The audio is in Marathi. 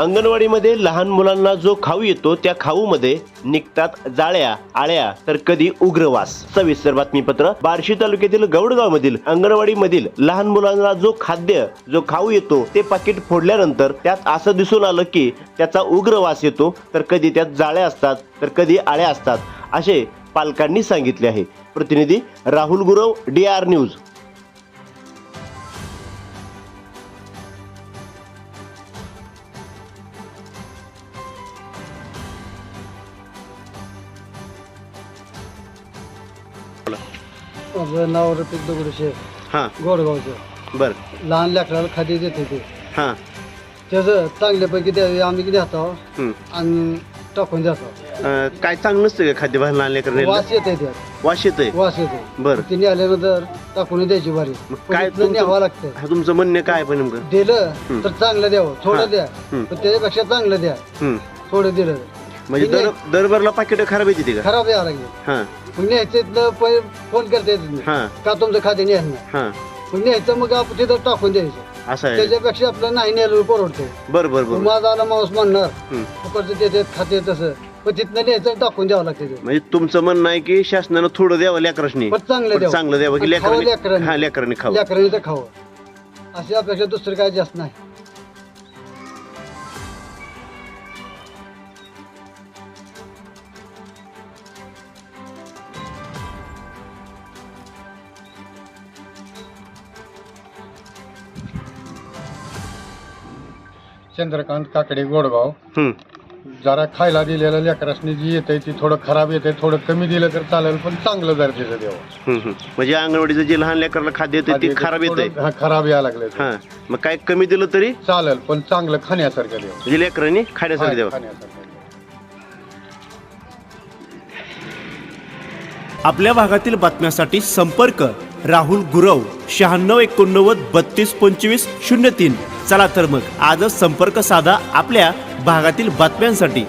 अंगणवाडीमध्ये लहान मुलांना जो खाऊ येतो त्या खाऊमध्ये निघतात जाळ्या, आळ्या तर कधी उग्रवास। सविस्तर बातमीपत्र। बार्शी तालुक्यातील गौडगाव मधील अंगणवाडी मधील लहान मुलांना जो खाऊ येतो ते पाकिट फोडल्यानंतर त्यात असं दिसून आलं की त्याचा उग्रवास येतो, तर कधी त्यात जाळ्या असतात तर कधी आळ्या असतात असे पालकांनी सांगितले आहे। प्रतिनिधी राहुल गुरव, DR न्यूज। माझं नाव रफिक दगडूशेठ, हां गोडगावचं। बर लहान लेकराला खाद्य देते ते, हां त्याचं चांगल्यापैकी द्यावे आम्ही देतो आणि टाकून देतो। काय चांगलं नसतं का खाद्य लहान लेकरांना? वास येते त्यात, वास येतंय? वास येते। बर तिने आल्यानंतर टाकून द्यायची बारी, काय पण न्यावं लागतं। तुमचं म्हणणं काय पण नेमकं? दिलं तर चांगलं द्यावं, थोडं द्या पण त्याच्यापेक्षा चांगलं द्या। थोडं दिलं म्हणजे दरबारला पाकिट खराब येते का? खराब यावं लागेल। हां पण न्यायचं फोन करता येत नाही हां का तुमचं खाद्य न्यायचं नाही, हां पण न्यायचं मग आपण तिथं टाकून द्यायचं। असं आहे? त्याच्यापेक्षा आपलं नाही नेलं परवडते। बर बर बर माझा आला माणूस म्हणणार फुकटचं देतात खाते तसं, पण तिथनं न्यायचं टाकून द्यावं लागते। म्हणजे तुमचं म्हणणं आहे की शासनानं थोडं द्यावं लेकरांनी, पण चांगलं द्यावं, चांगलं द्यावं की लेकरांनी? हां लेकरांनी खावं, लेकरांनी तर खावं, अशी अपेक्षा दुसरं काय जास्त नाही। चंद्रकांत काकडे, गोडगाव। जरा खायला दिलेल्या लेकरासनी जी येते ती थोडं खराब येते, थोडं कमी दिलं तर चालेल, पण चांगलं दर्जाचं द्यावं। म्हणजे अंगणवाडीचं जे लहान लेकरांना खाद्य येते ते खराब येते? खराब यायला लागले हां मग काय कमी दिलं तरी चालेल, पण चांगलं खाण्यासारखं द्यावं, म्हणजे लेकरांनी खाण्यासाठी द्यावं। आपल्या भागातील बातम्यांसाठी संपर्क राहुल गुरव 9689 3225 03। चला तर मग आजच संपर्क साधा आपल्या भागातील बातम्यांसाठी।